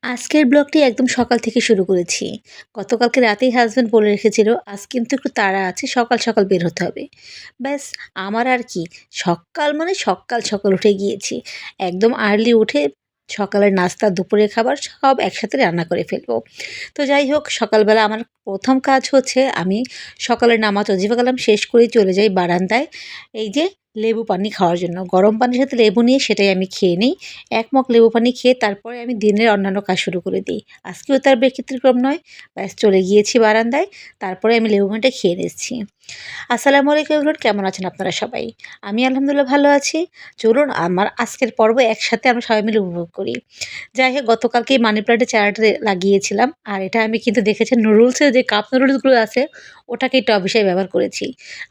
আজকের ব্লগটি একদম সকাল থেকে শুরু করেছি। গতকালকে রাতেই হাসব্যান্ড বলে রেখেছিল, আজ কিন্তু একটু তাড়া আছে, সকাল, সকাল বের হতে হবে। ব্যাস আমার আর কি, সকাল মানে সকাল, সকাল উঠে গিয়েছি। একদম আর্লি উঠে সকালের নাস্তা, দুপুরের খাবার সব একসাথে রান্না করে ফেলবো। তো যাই হোক, সকালবেলা আমার ১ম কাজ হচ্ছে আমি সকালের নামাজ ওজিফা কালাম শেষ করেই চলে যাই বারান্দায়। এই যে লেবু পানি খাওয়ার জন্য। গরম পানির সাথে লেবু নিয়ে সেটাই আমি খেয়ে নিই। ১ মগ লেবু পানি খেয়ে তারপরে আমি দিনের অন্যান্য কাজ শুরু করে দিই। আজকেও তার ব্যতিক্রম নয়। ব্যাস চলে গিয়েছি বারান্দায়। তারপরে আমি লেবু পানিটা খেয়ে নিচ্ছি। আসসালামু আলাইকুম এভরিওয়ান, কেমন আছেন আপনারা সবাই? আমি আলহামদুলিল্লাহ ভালো আছি। চলুন আমার আজকের পর্ব একসাথে আমরা সবাই মিলে উপভোগ করি। যাই হোক, গতকালকেই মানি প্ল্যান্টের চারাটা লাগিয়েছিলাম। আর এটা আমি কিন্তু দেখেছেন নুডলসের যে কাপ নুডলসগুলো আছে, ওটাকেই টব হিসেবে ব্যবহার করেছি।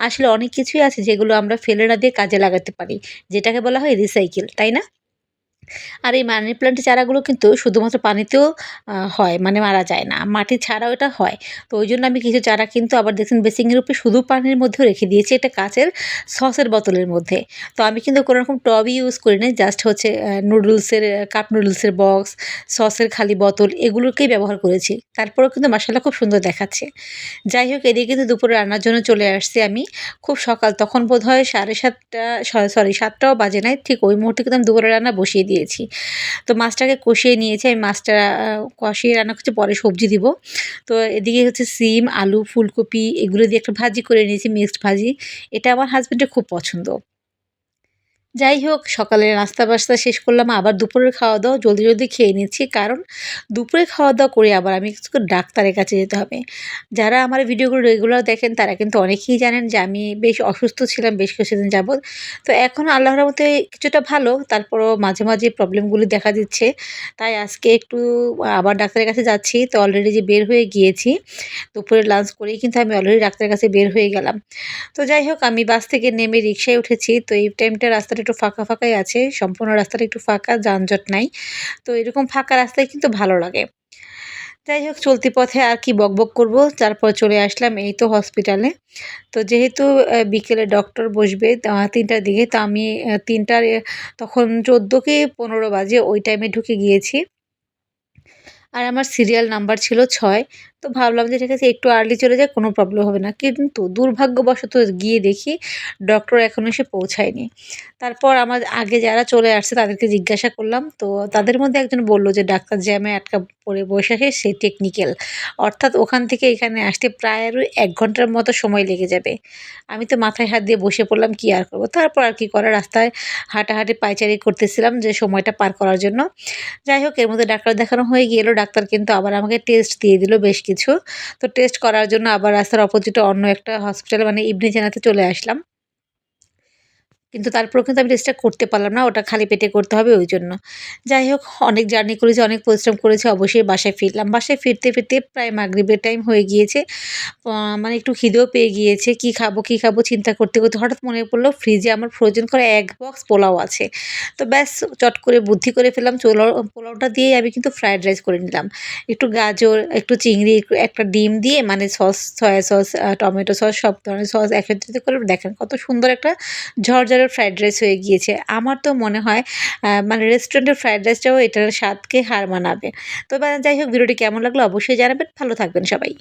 আসলে অনেক কিছুই আছে যেগুলো আমরা ফেলে না দিয়ে কাজে লাগাতে পারি। যেটাকে বলা হয় রিসাইকেল, তাই না? আর এই মানি প্ল্যান্টের চারাগুলো কিন্তু শুধুমাত্র পানিতেও হয়, মানে মারা যায় না। মাটি ছাড়াও এটা হয়। তো ওইজন্য আমি কিছু চারা কিন্তু আবার দেখছেন বেসিংয়ের উপরে শুধু পানির মধ্যেও রেখে দিয়েছি, একটা কাঁচের সসের বোতলের মধ্যে। তো আমি কিন্তু কোনো রকম টবই ইউজ করি নাই। জাস্ট হচ্ছে নুডলসের কাপ নুডলসের বক্স, সসের খালি বোতল এগুলোকেই ব্যবহার করেছি। তারপরেও কিন্তু মাশাআল্লাহ খুব সুন্দর দেখাচ্ছে। যাই হোক, এদিকে কিন্তু দুপুরে রান্নার জন্য চলে আসছি আমি। খুব সকাল, তখন বোধহয় 7:30 সরি 7টাও বাজে নাই। ঠিক ওই মুহূর্তে কিন্তু আমি দুপুরের রান্না বসিয়ে দিয়েছি। তো মাছটাকে কষিয়ে নিয়েছি। আমি মাছটা কষিয়ে রান্না করছি, পরে সবজি দিব। তো এদিকে হচ্ছে সিম, আলু, ফুলকপি এগুলো দিয়ে একটা ভাজি করে নিয়েছি, মিক্সড ভাজি। এটা আমার হাসব্যান্ডের খুব পছন্দ। যাই হোক, সকালের নাস্তা-বাস্তা শেষ করলাম। আবার দুপুরের খাওয়া-দাওয়া জলদি, জলদি খেয়ে নিচ্ছি। কারণ দুপুরে খাওয়া-দাওয়া করে আবার আমি কিছু ডাক্তারের কাছে যেতে হবে। যারা আমার ভিডিওগুলো রেগুলার দেখেন তারা কিন্তু অনেকেই জানেন যে আমি বেশ অসুস্থ ছিলাম বেশ কিছুদিন যাবৎ। তো এখন আল্লাহর রহমতে কিছুটা ভালো। তারপরও মাঝে, মাঝে প্রবলেমগুলি দেখা দিচ্ছে। তাই আজকে একটু আবার ডাক্তারের কাছে যাচ্ছি। তো অলরেডি যে বের হয়ে গিয়েছি। দুপুরে লাঞ্চ করেই কিন্তু আমি অলরেডি ডাক্তারের কাছে বের হয়ে গেলাম। তো যাই হোক, আমি বাস থেকে নেমে রিক্সায় উঠেছি। তো এই টাইমটা রাস্তাটা একটু ফাঁকা, ফাঁকাই আছে। সম্পূর্ণ রাস্তাটা একটু ফাঁকা, যানজট নাই। তো এরকম ফাঁকা রাস্তায় কিন্তু ভালো লাগে। যাই হোক, চলতি পথে আর কি বকবক করব। তারপর চলে আসলাম এই তো হসপিটালে। তো যেহেতু বিকেলে ডক্টর বসবে ৩টার দিকে, তো আমি ৩টার তখন ১৪ কি ১৫ বাজে ওই টাইমে ঢুকে গিয়েছি। আর আমার সিরিয়াল নাম্বার ছিল ৬। তো ভাবলাম যে ঠিক আছে একটু আর্লি চলে যাই, কোনো প্রবলেম হবে না। কিন্তু দুর্ভাগ্যবশত গিয়ে দেখি ডক্টর এখনো এসে পৌঁছায়নি। তারপর আমার আগে যারা চলে আসছে তাদেরকে জিজ্ঞাসা করলাম। তো তাদের মধ্যে একজন বলল যে ডাক্তার জ্যামে আটকা পড়ে বসে আছে, সে টেকনিক্যাল। অর্থাৎ ওখান থেকে এখানে আসতে প্রায় আরো ১ ঘন্টার মতো সময় লেগে যাবে। আমি তো মাথায় হাত দিয়ে বসে পড়লাম, কি আর করব। তারপর আর কি করার, রাস্তায় হাঁটাহাঁটি পায়চারি করতেছিলাম যে সময়টা পার করার জন্য। যাই হোক, এর মধ্যে ডাক্তার দেখানো হয়ে গেল। ডাক্তার কিন্তু আবার আমাকে টেস্ট দিয়ে দিল বেশ কিছু। তো টেস্ট করার জন্য আবার রাস্তার অপোজিটে অন্য একটা হসপিটালে মানে ইবনে সিনাতে চলে আসলাম। কিন্তু তারপরেও কিন্তু আমি টেস্টটা করতে পারলাম না। ওটা খালি পেটে করতে হবে ওইজন্য। যাই হোক, অনেক জার্নি করেছি, অনেক পরিশ্রম করেছি। অবশ্যই বাসায় ফিরলাম। বাসায় ফিরতে, ফিরতে প্রায় মাগরিবের টাইম হয়ে গিয়েছে। মানে একটু খিদেও পেয়ে গিয়েছে। কি খাবো, কি খাবো চিন্তা করতে, করতে হঠাৎ মনে পড়ল ফ্রিজে আমার ফ্রোজেন করা ১ বক্স পোলাও আছে। তো ব্যাস চট করে বুদ্ধি করে ফেললাম, পোলাওটা দিয়েই আমি কিন্তু ফ্রাইড রাইস করে নিলাম। একটু গাজর, একটু চিংড়ি, একটা ডিম দিয়ে মানে sauce, soya sauce, tomato sauce সব ধরনের সস একত্রিত করে দেখেন কত সুন্দর একটা ঝরঝরে ফ্রাইড রাইস হয়ে গিয়েছে। আমার তো মনে হয় মানে রেস্টুরেন্টের ফ্রাইড রাইসটাও এটার স্বাদকে হার মানাবে। তো যাই হোক, ভিডিওটি কেমন লাগলো অবশ্যই জানাবেন। ভালো থাকবেন সবাই।